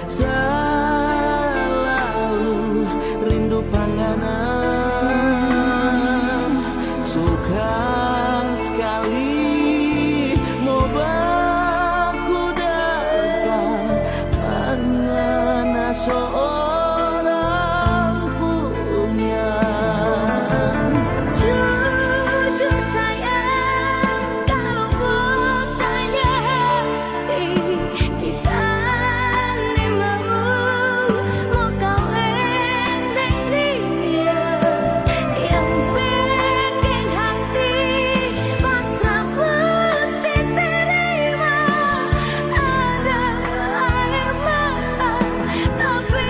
selalu rindu panganan. Suka sekali mau baku datang mana seorang punya. Jujur sayang, kalau bertanya hati kita ni mau kawin dengan dia yang bikin hati pasrah mesti terima. Ada air mata tapi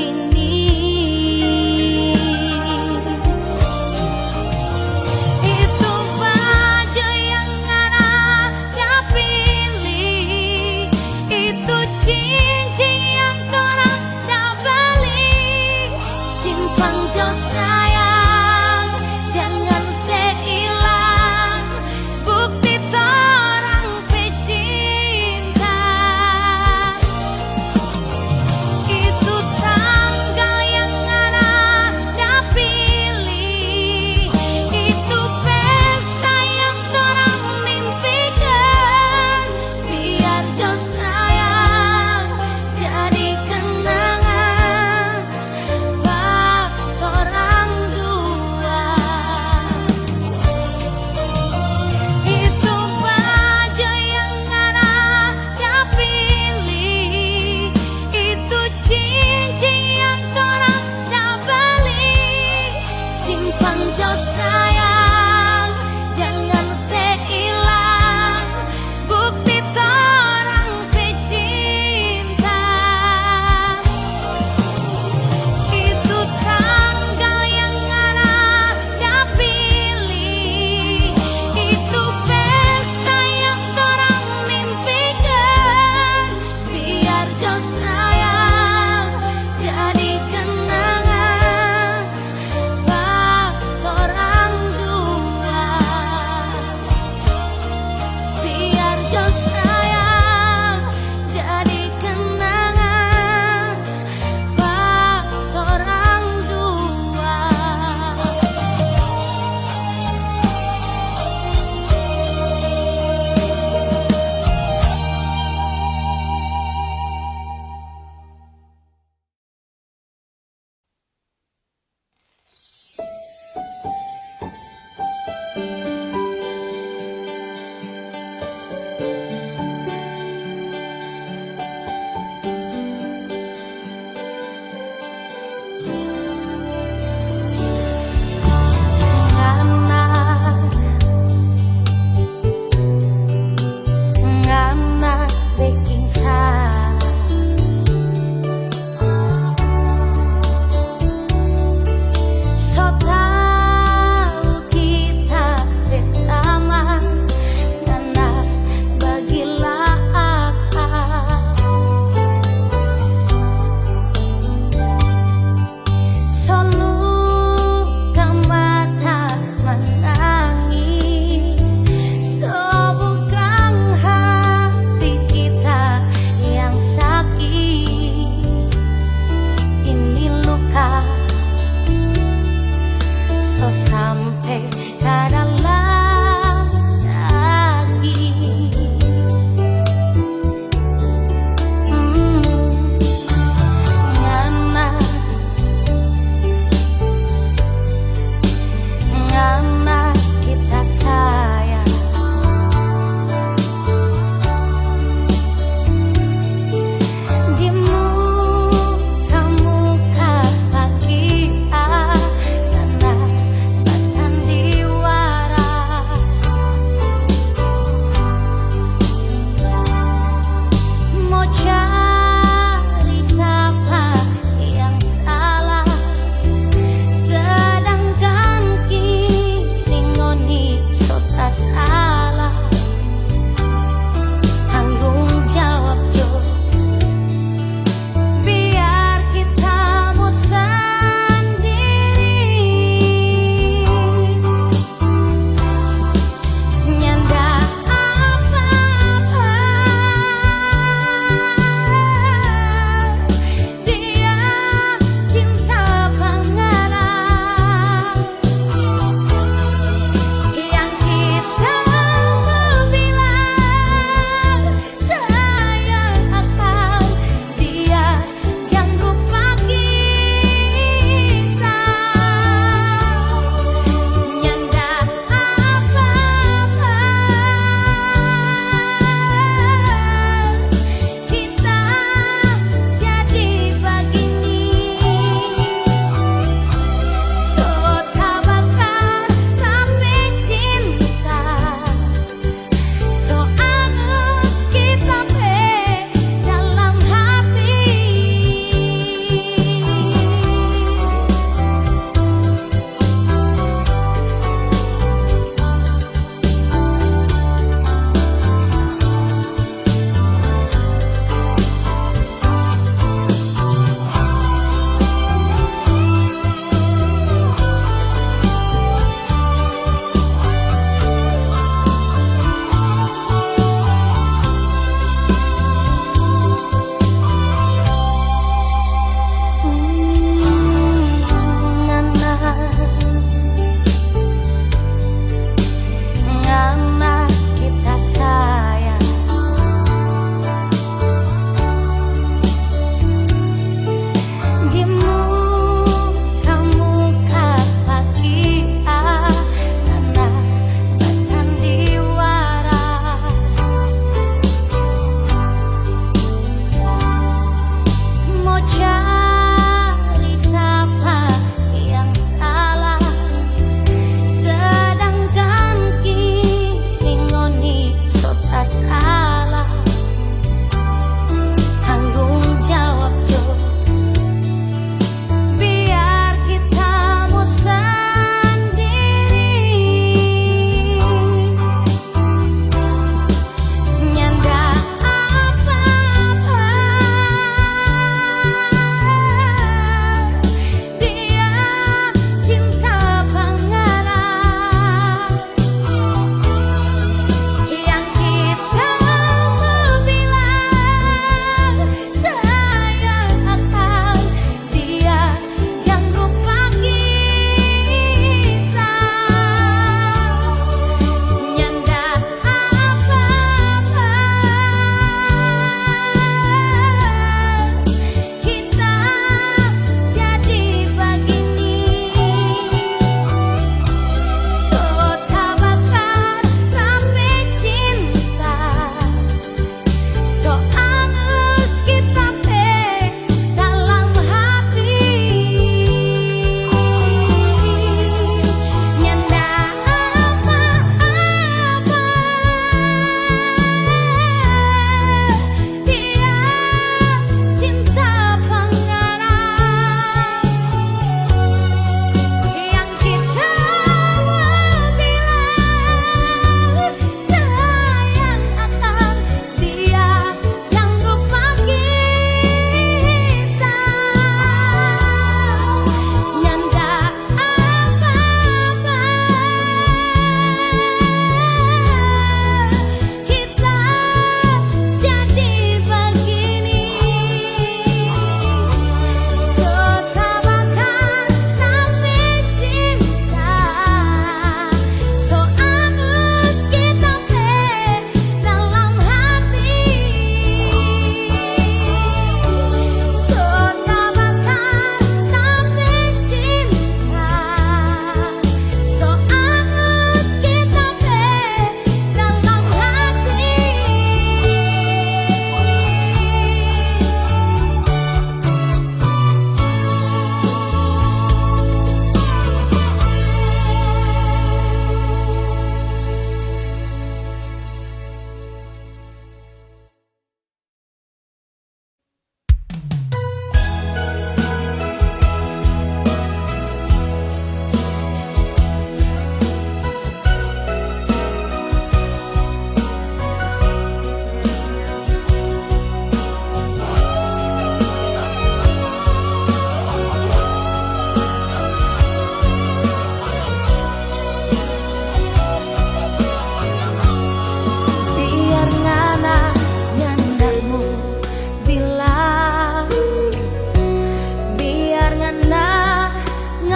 ini. Itu baju yang Anda pilih, itu cincin yang torang dah beli. Simpan jo sayang, jangan seilang bukti torang pe cinta. Itu tanggal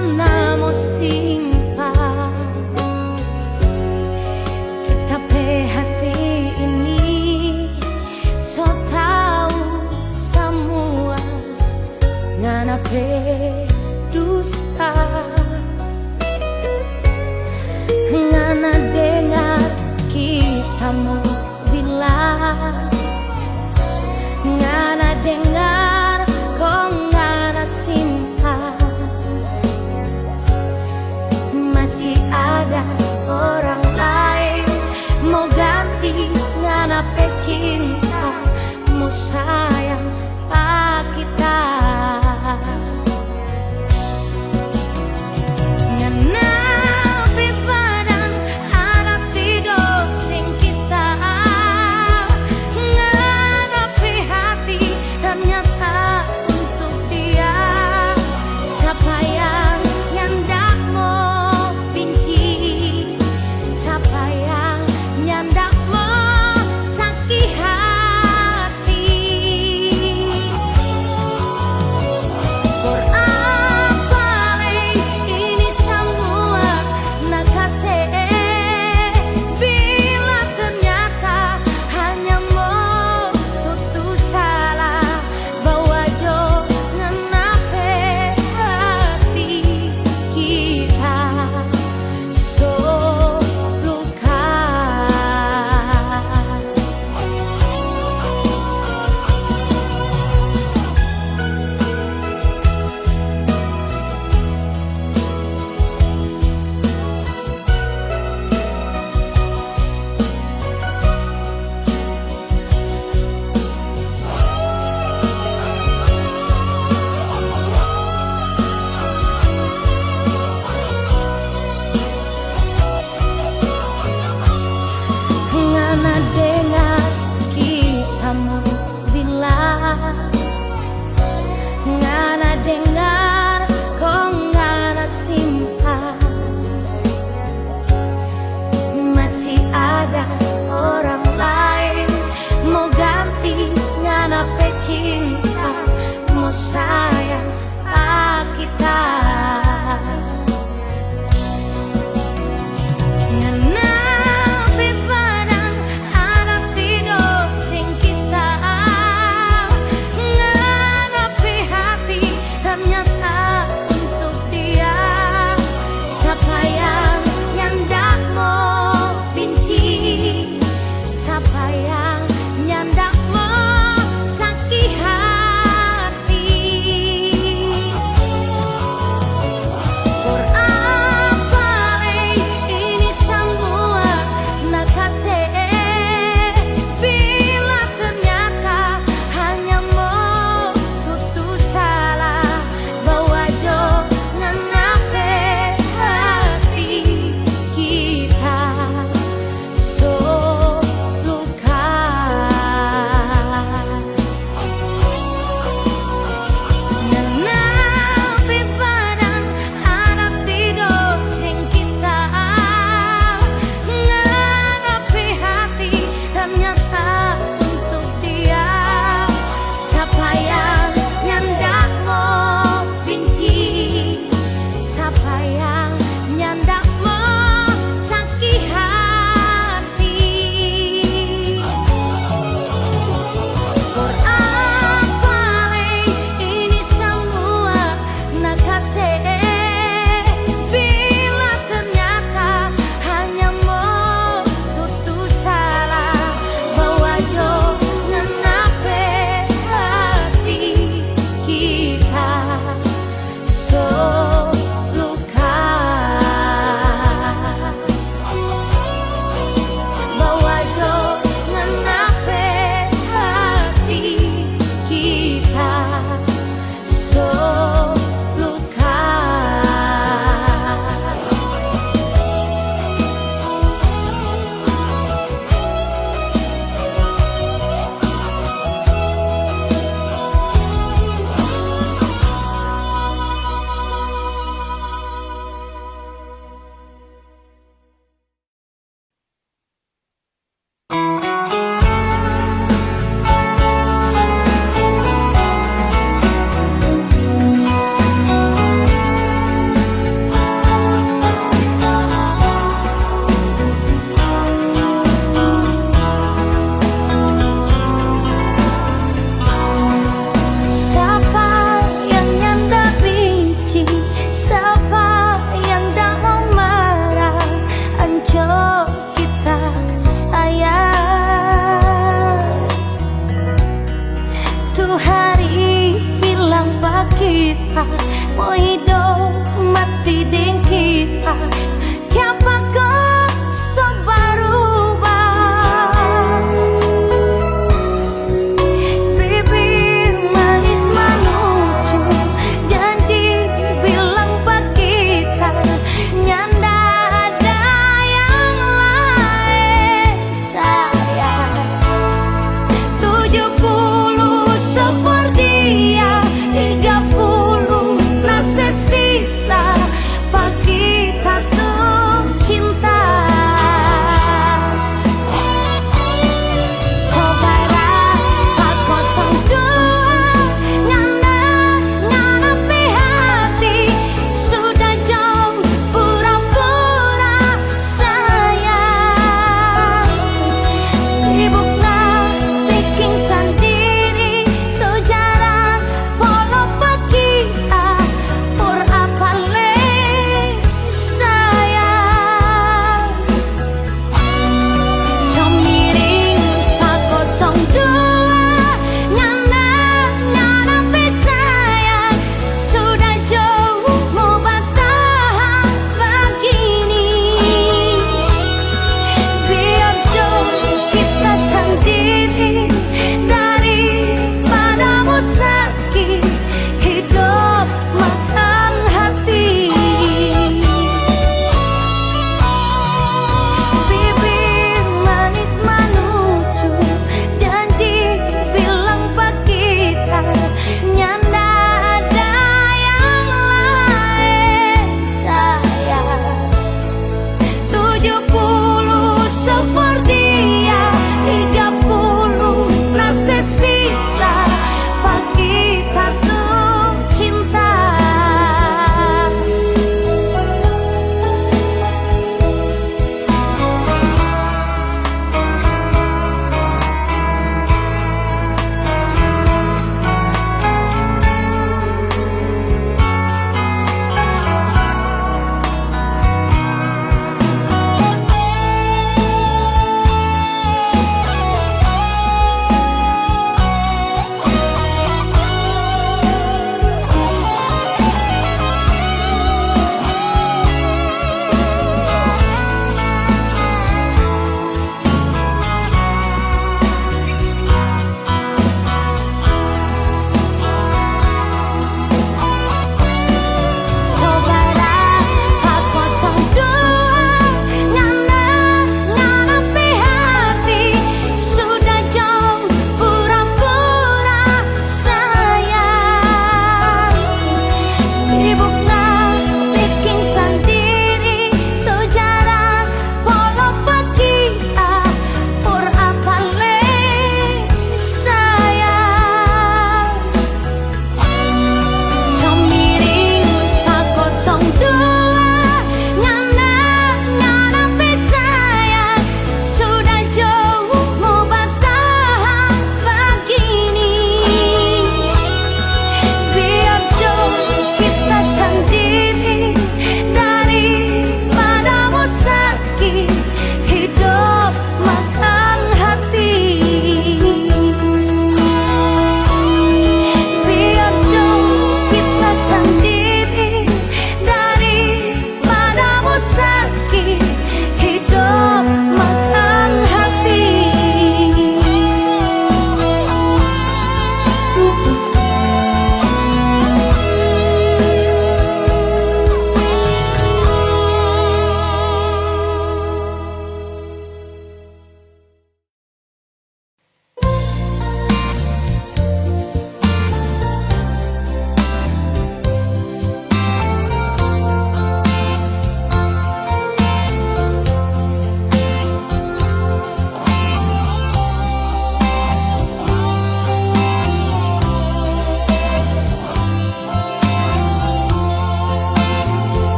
ngana mo simpan kita pe hati ini so tahu semua ngana pe dusta ngana dengar kita mau bilang ngana dengar kok ngana simpan masih ada orang lain mau ganti ngana pe cinta mau sayang pak kita ngana pe padang ada tigo ning kita ngana pe hati ternyata mau hidup mati ding kita. Siapa kau berubah? Bibir manis menuju janji bilang pak kita, nyanda ada yang lain sayang. 70 seperti dia, 30 rasa sisa pak kita tuh cinta. Saudara pak 02 nganapi hati, sudah jauh pura-pura sayang. Sibuklah bikin sendiri sejarah walau pak kita por apa le sayang. Semiring pak 02 nganapi sayang, sudah jauh mau bertahan begini. Biar jauh kita sendiri daripada mau sakit hidup makan hati. Bibir manis menuju janji bilang pak kita, nyanda ada yang lain sayang. 70 seperti dia, 30 rasa sisa pak kita tuh cinta. Saudara pak 02 nganapi hati, sudah jauh pura-pura sayang. Sibuklah bikin sendiri sejarah walau pak kita por apa le sayang. Semiring pak 02 nganapi sayang, sudah jauh mau bertahan begini. Biar jauh kita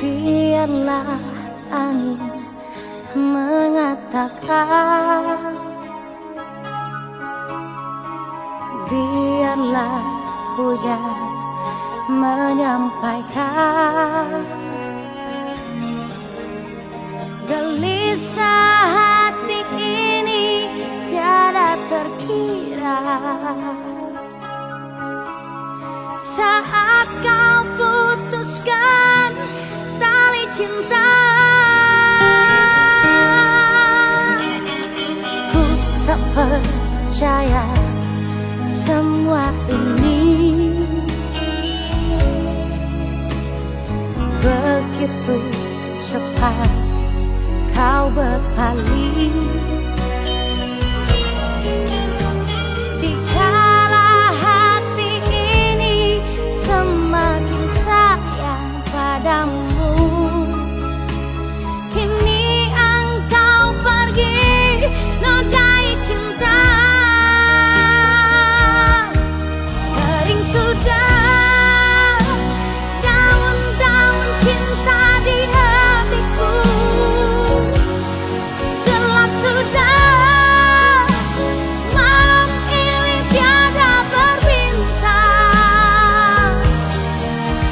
Biarlah angin mengatakan, biarlah hujan menyampaikan, gelisah hati ini tiada terkira. Saat kau putuskan tali cinta, ku tak percaya semua ini. Begitu cepat kau berpaling, dikala hati ini semakin sayang padamu. Kini engkau pergi nodai cinta, kering sudah daun-daun cinta di hatiku, gelap sudah malam ini tiada berbintang,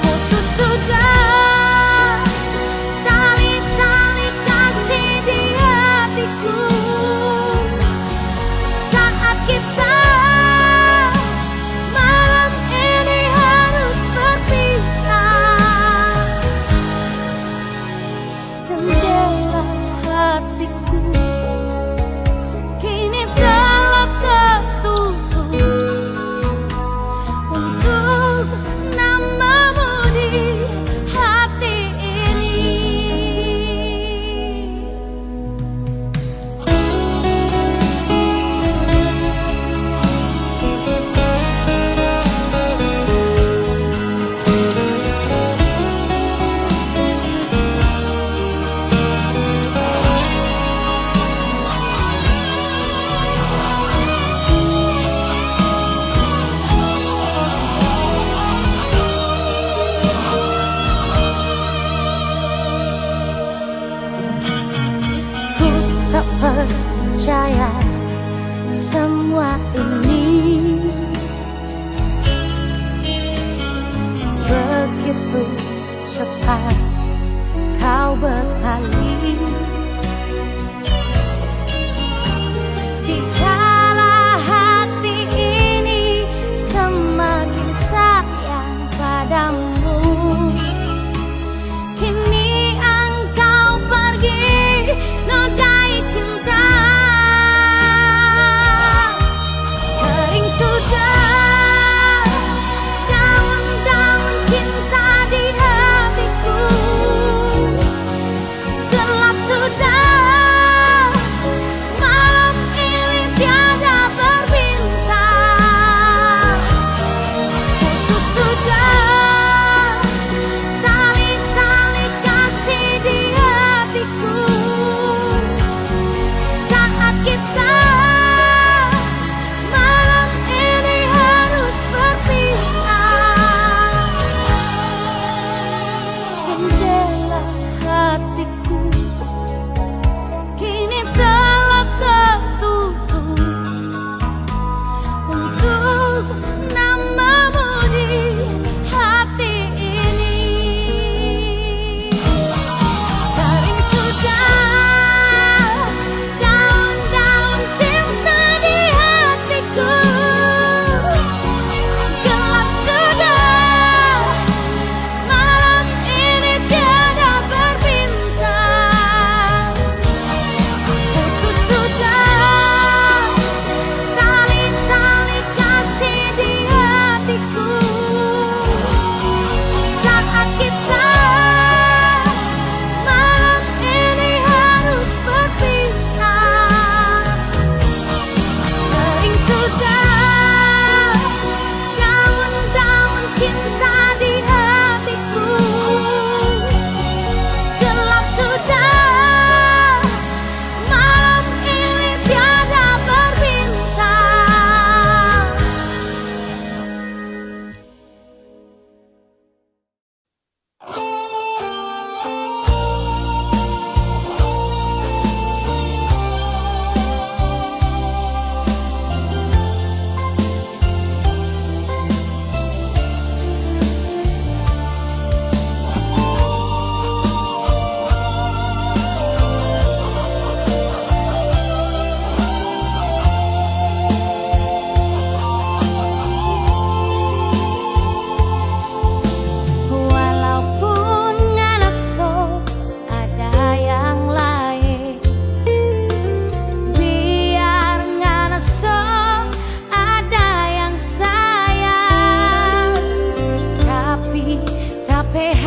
putus sudah tali-tali kasih di hatiku. Saat kita malam ini harus berpisah, jendela hatiku kini telah tertutup untuk namamu di hati ini. Ku tak percaya semua ini. Begitu cepat kau berpaling, dikala hati ini semakin sayang padamu. Kini engkau pergi nodai cinta, kering sudah daun-daun cinta di hatiku, gelap sudah malam ini tiada berbintang, putus sudah tali-tali kasih di hatiku. Saat kita malam ini harus berpisah, jendela hatiku kini telah tertutup untuk namamu di hati ini. Kering sudah daun-daun cinta di hatiku, gelap sudah malam ini tiada berbintang,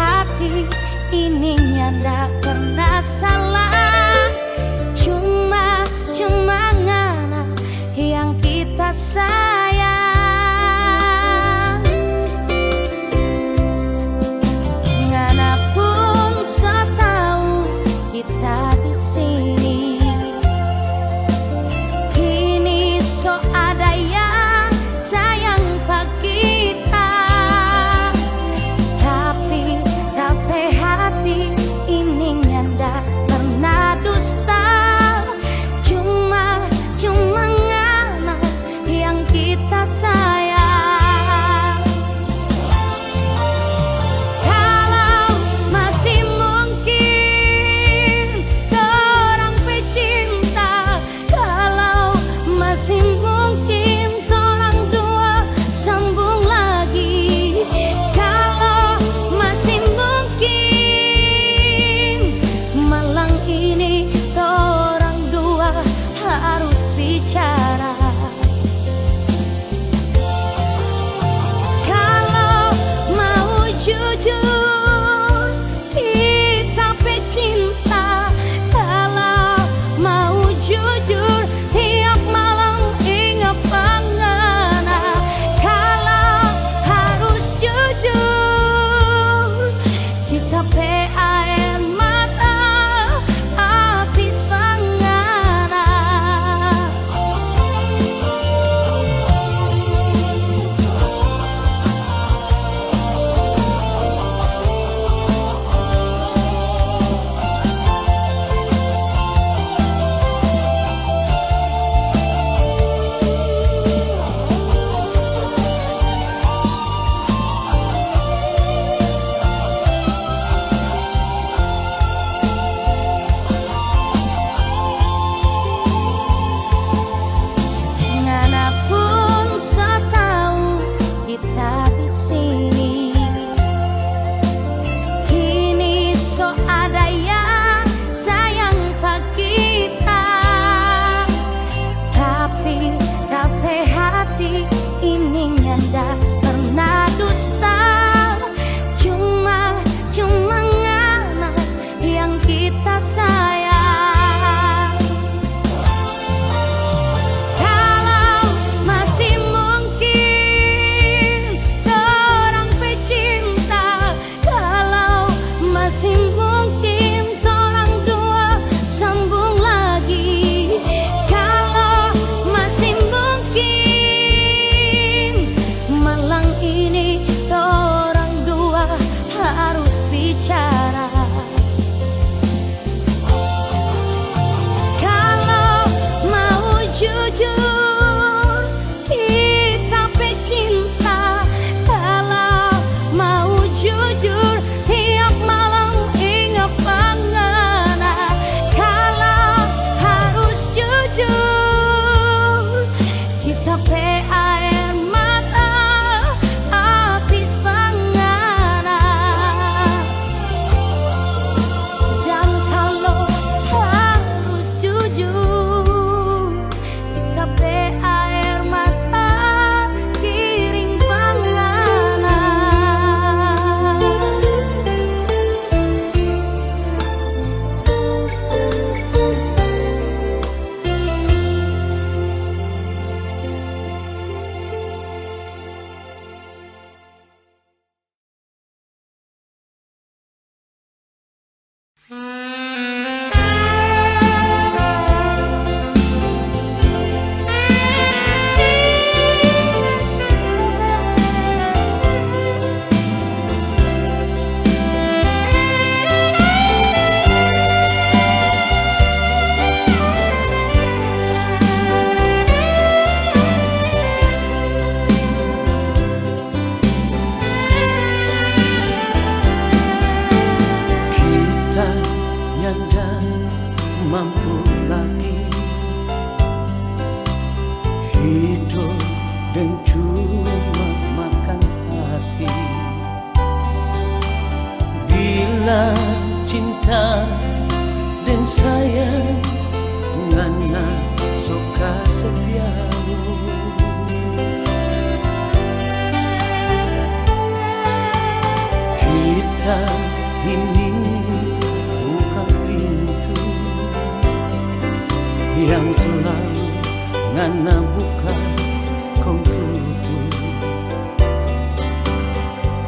hati ini ndak pernah salah. Cuma ngana yang kita sayang. Ngana pun setahu kita di sini. Kini so ada yang sayang pak kita. Tapi hati ini ndak pernah dusta. Cuma ngana yang kita sayang. Kalau masih mungkin orang pecinta, kalau masih mungkin orang dua sambung lagi, kalau masih mungkin malam ini orang dua harus bicara. Kalau mau jujur kita pecinta, kalau mau jujur tiap malam ingat pengana. Kalau harus jujur kita pe air mata habis pengana. Ngana pun setahu kita di sini. Kini so ada yang sayang pak kita. Tapi hati ini ndak pernah dusta. Cuma ngana yang kita sayang. Kalau masih mungkin orang pecinta, kalau masih mungkin orang dua sambung lagi, kalau masih mungkin malam ini orang dua harus bicara. Kalau mau jujur kita pecinta, kalau mau jujur tiap malam ingat pengana. Kalau harus jujur kita pe air mata habis pengana. Dan kalau harus jujur kita pe air mata kiring pengana. mampu lagi hidup dan cuma makan hati. Bila cinta dan sayang ngana suka seviaru, kita Kita ini bukan pintu yang selalu ngana buka kau tutup.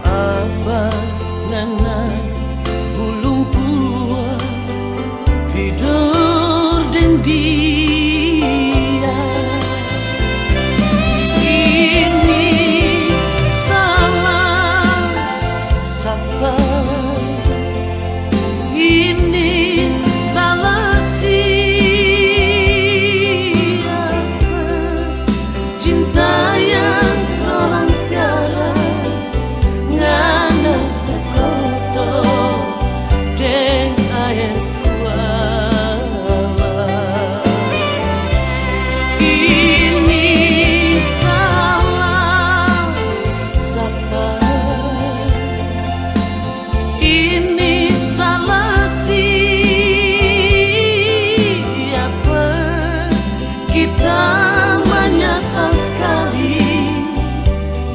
Apa ngana belum puas tidur dan dia. Ini salah siapa? Ini salah siapa? Cinta yang torang piara ngana sekoto deng air kuala. Ini salah siapa? Ini salah siapa? Kita menyesal sekali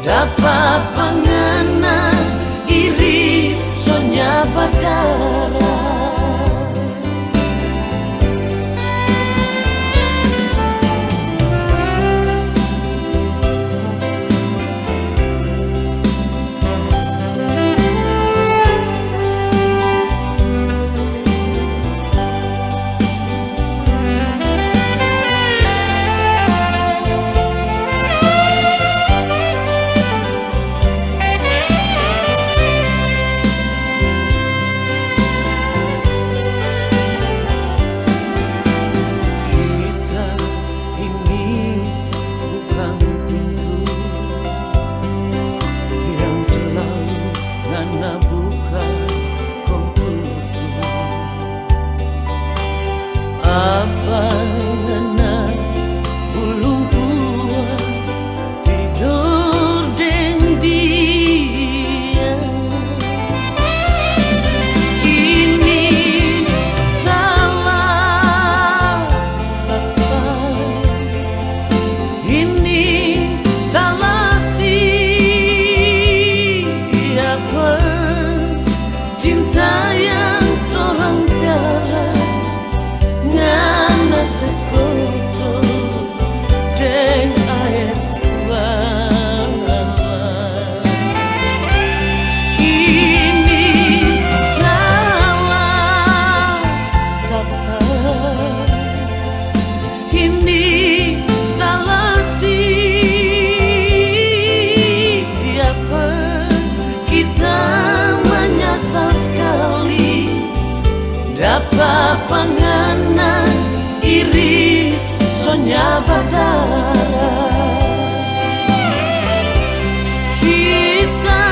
dapat pangana iri sonya badara. Apa ngana belum puas tidur dengan dia. Ini salah siapa? Ini salah siapa? Cinta yang torang piara ngana sekoto deng air kuala. Ini salah siapa? Ini salah siapa? Kita menyesal sekali dapat pangana iri sonya badara. Kita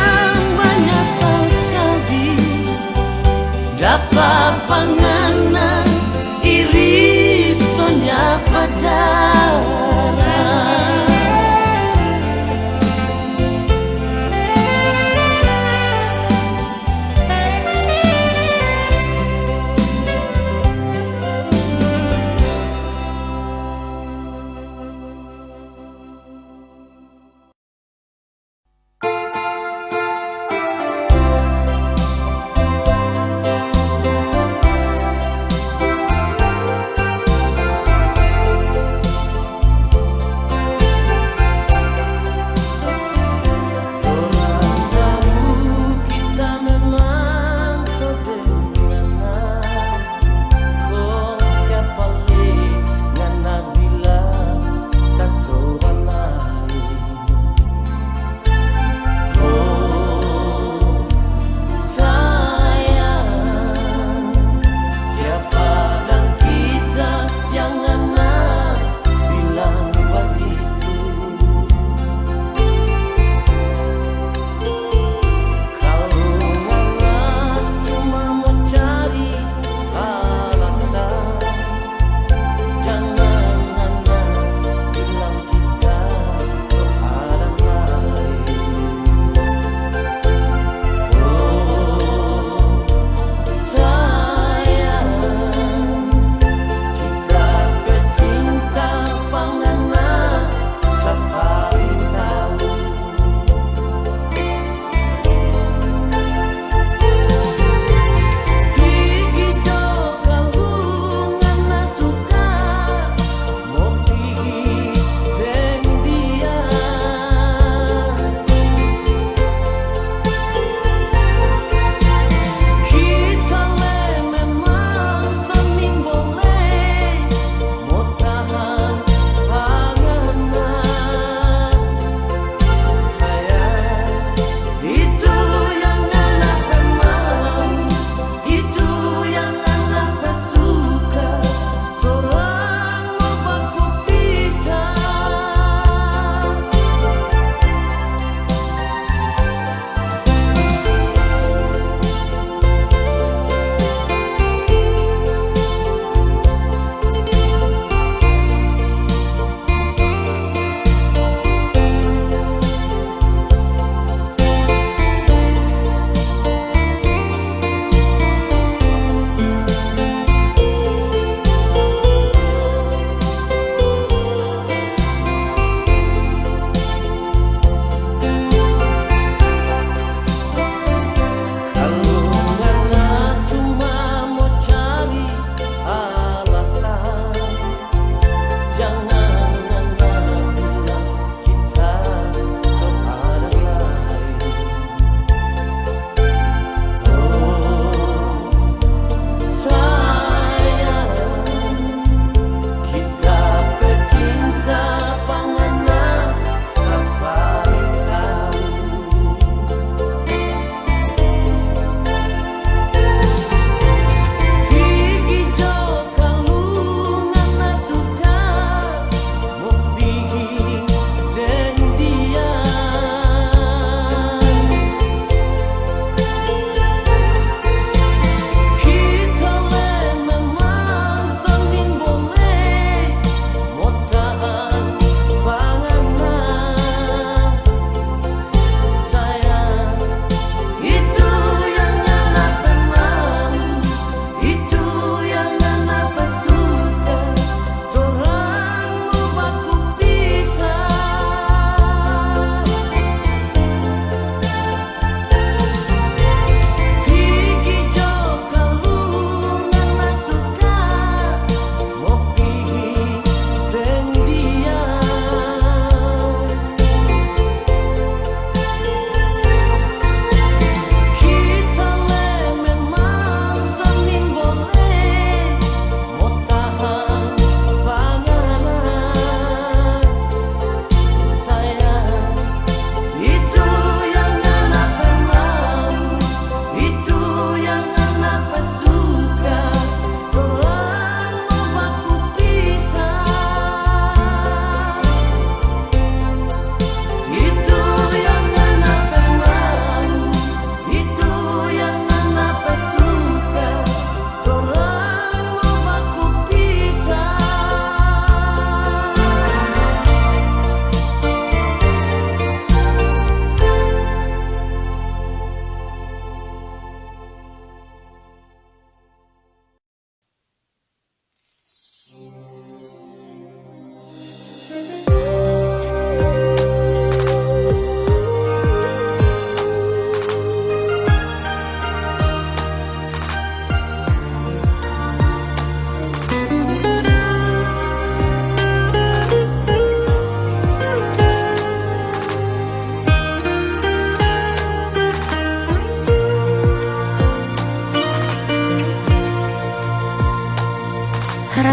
menyesal sekali dapat pangana iri sonya badara.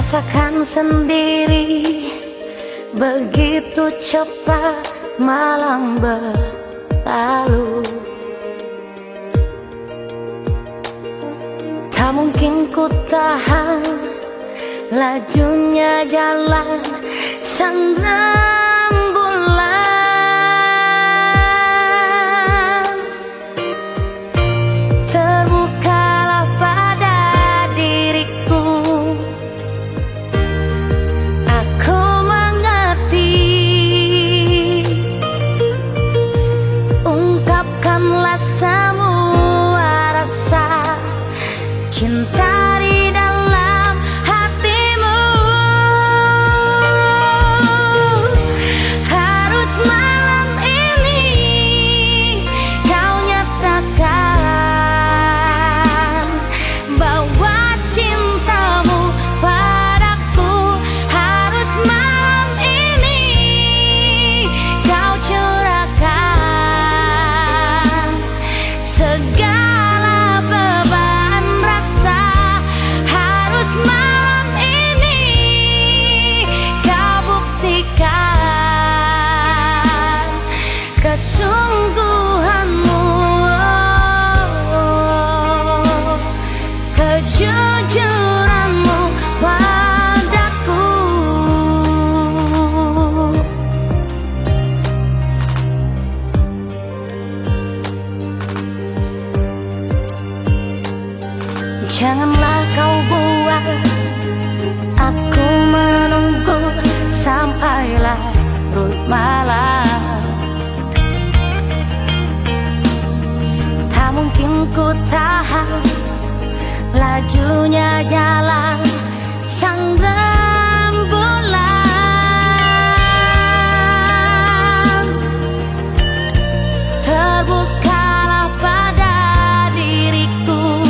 Rasakan sendiri, begitu cepat malam berlalu. Tak mungkin ku tahan lajunya jalan sang rembulan. Terbukalah pada diriku, aku mengerti. Ungkapkanlah semua rasa cinta di dalam hatimu. Harus malam ini kau nyatakan bahwa cintamu padaku. Harus malam ini kau curahkan segala beban rasa. Harus malam ini kau buktikan kesungguhanmu, kejujuranmu padaku. Janganlah kau buat aku menunggu sampai larut malam. Tak mungkin ku tahan lajunya jalan sang rembulan. Terbukalah pada diriku,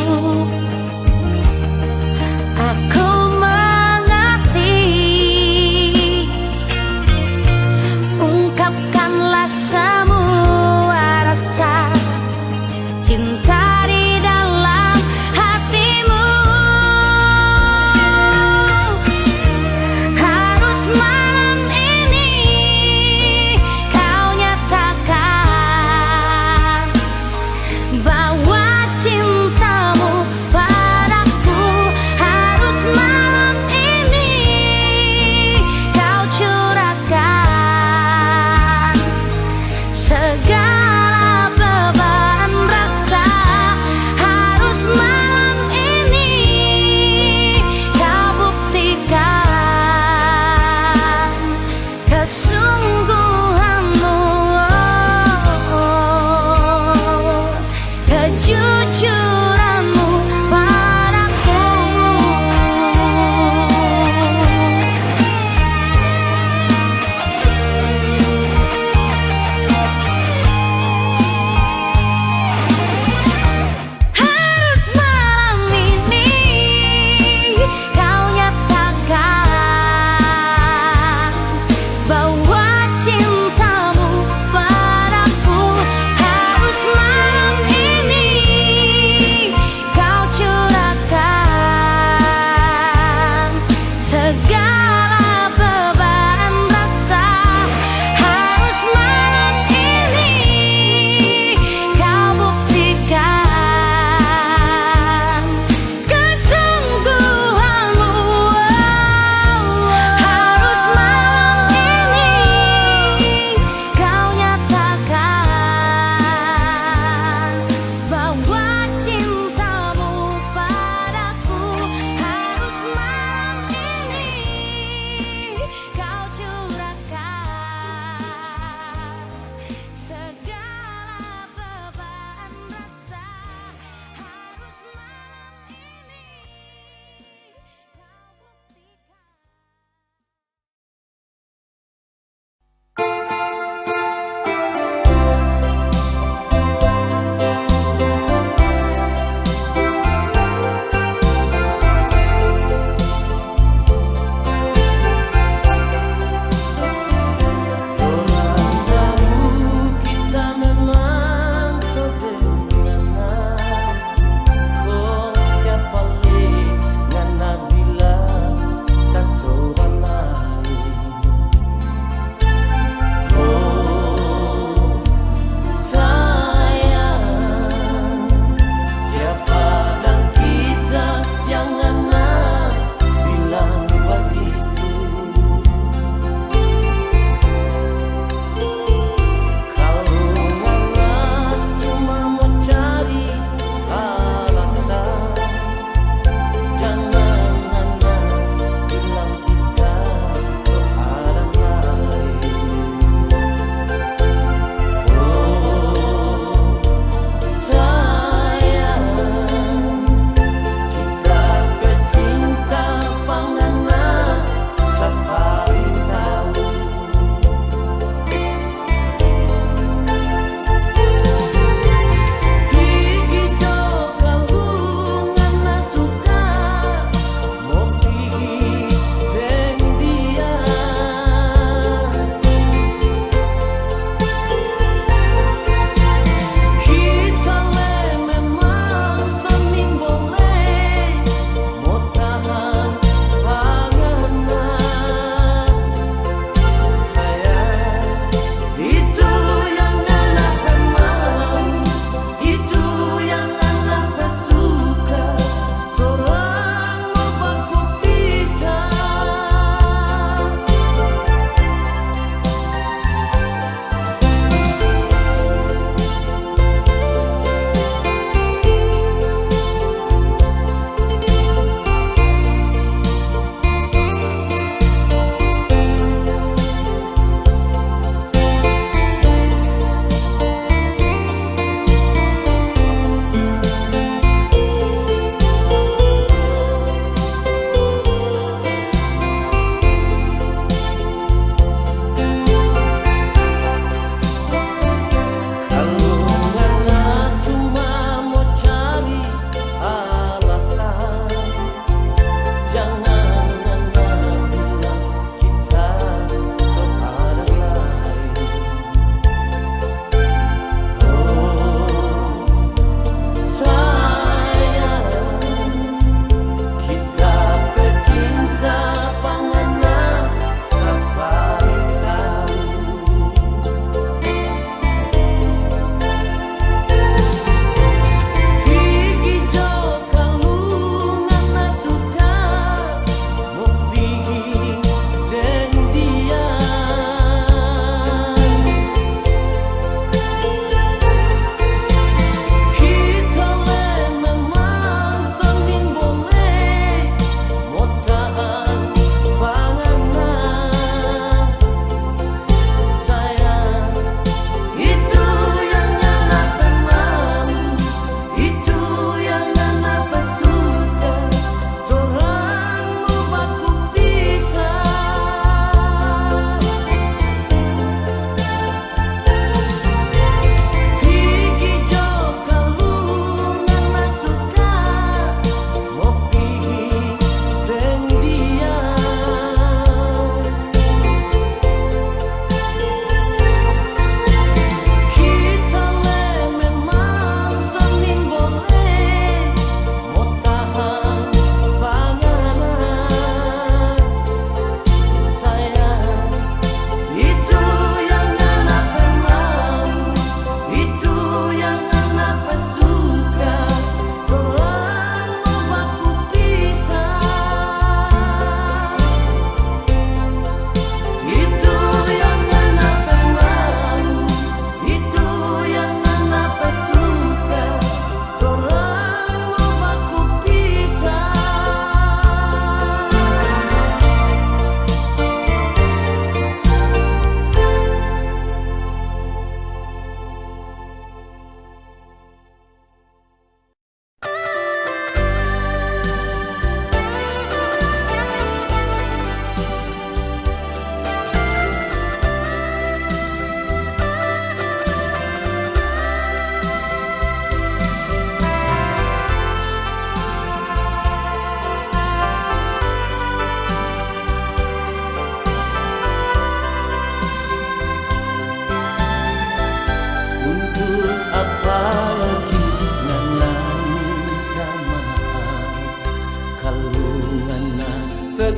aku mengerti. Ungkapkanlah semua rasa cinta di dalam hatimu.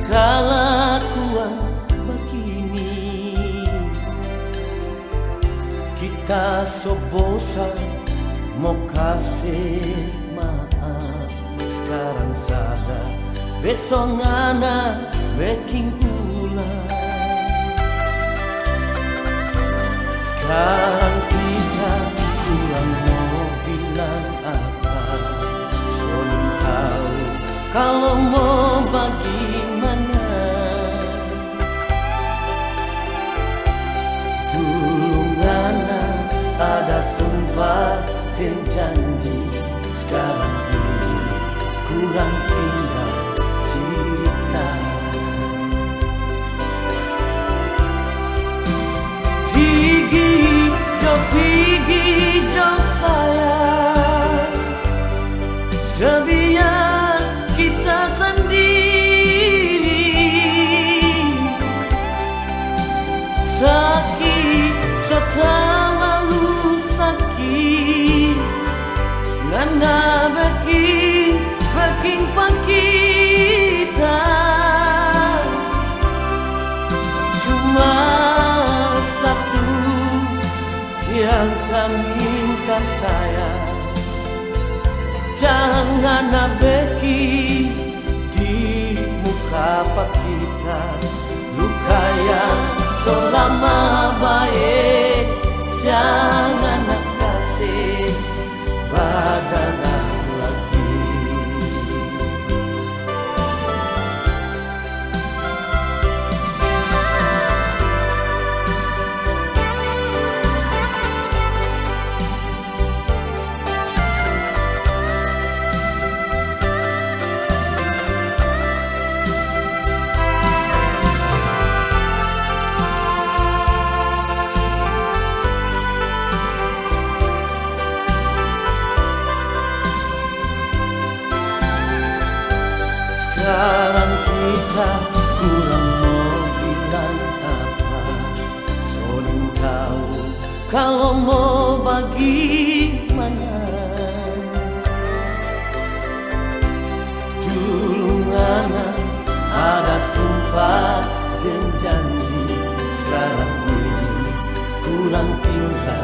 kelakuan begini. Kita so bosan mau kasih maaf, sekarang sadar besok ngana making ulang. Sekarang kita kurang mau bilang apa, soalnya tahu kalau mau bagaimana. Dulu ngana ada sumpah dan janji, sekarang ini kurang tinggal cerita. Pergi jauh sayang, sebiar kita sendiri. Sakit terlalu sakit, ngana bikin kita. Cuma satu yang tak minta sayang, jangan abeki di muka pak kita. Luka yang selama baik, jangan nak kasih badanlah lagi. Sekarang kita kurang mau bilang apa, soalnya tahu kalau mau bagaimana. Dulu ngana ada sumpah dan janji, sekarang ini kurang tinggal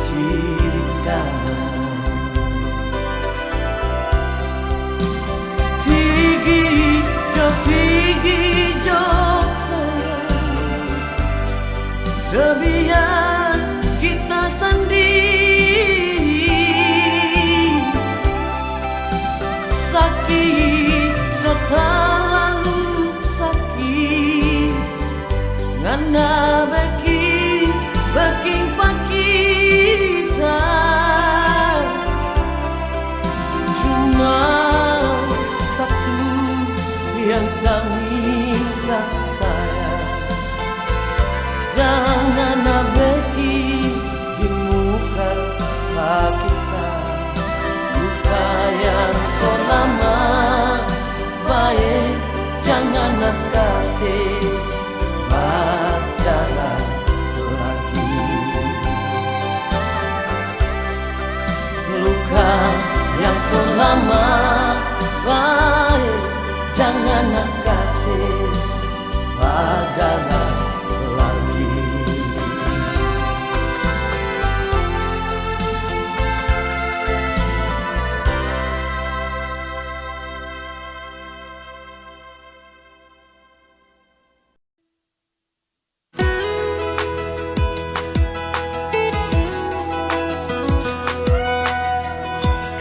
cerita. Pergi jauh sayang, sebiar kita sendiri. Sakit terlalu sakit, ngana bikin pak kita. Cuma yang tak minta sayang, jangan abeki di muka kita. Luka yang selama baik, jangan nak kasih badanlah lagi. Luka yang selama baik, jangan nak kasih badanlah lagi.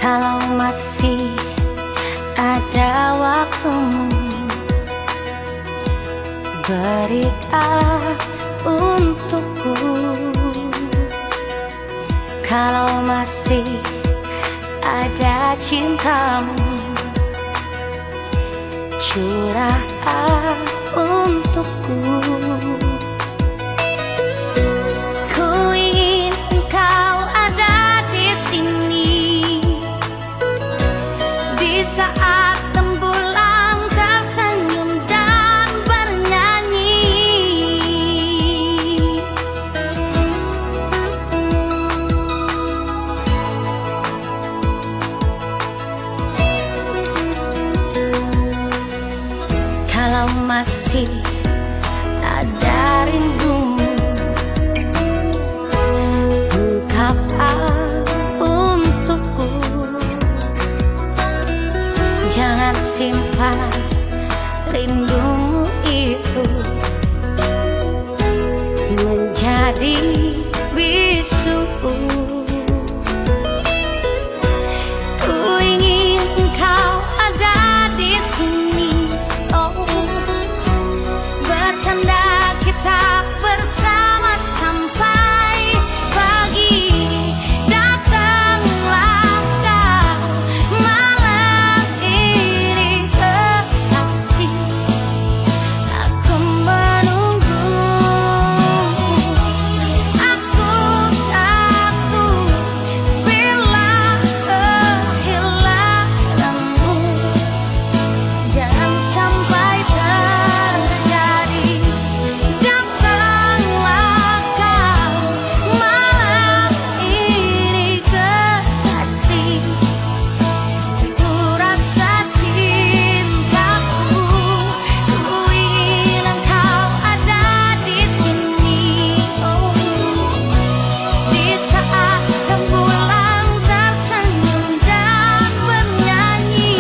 Kalau masih ada waktumu, berikan untukku. Kalau masih ada cintamu, curahkan untukku. Ku ingin engkau ada di sini di saat rembulan tersenyum dan bernyanyi. Kalau Kalau masih ada rindumu, ungkapkan untukku. Jangan simpan rindumu itu menjadi bisu. Ku ingin kau ada di sini, oh, bertanda kita bersama sampai pagi. Datanglah kau malam ini kekasih, aku menunggu. Aku takut bila kehilanganmu, jangan sampai terjadi. Datanglah kau malam ini kekasih, sentuh rasa cintaku. Ku ingin engkau ada di sini, oh, di saat rembulan tersenyum dan bernyanyi.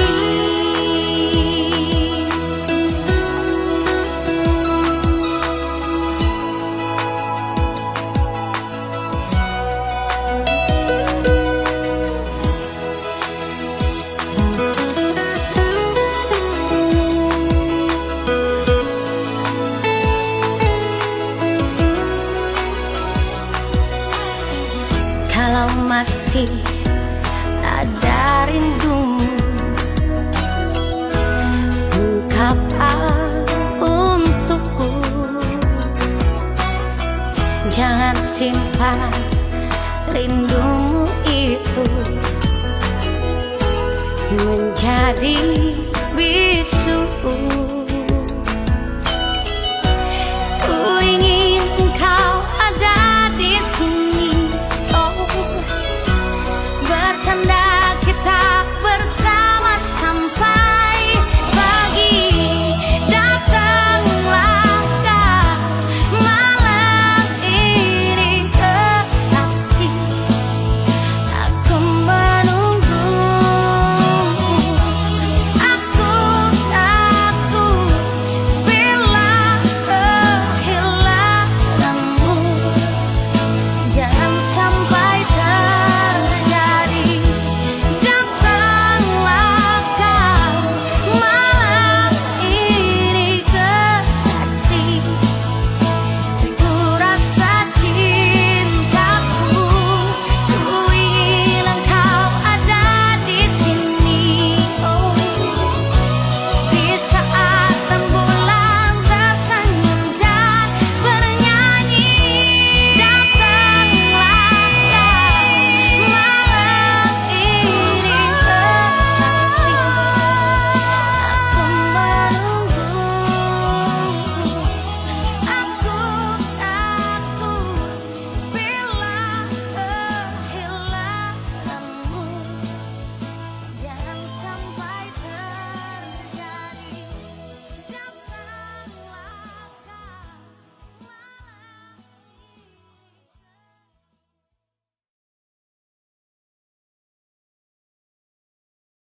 Kalau masih ada rindumu, ungkapkan untukku. Jangan simpan rindumu itu menjadi bisu.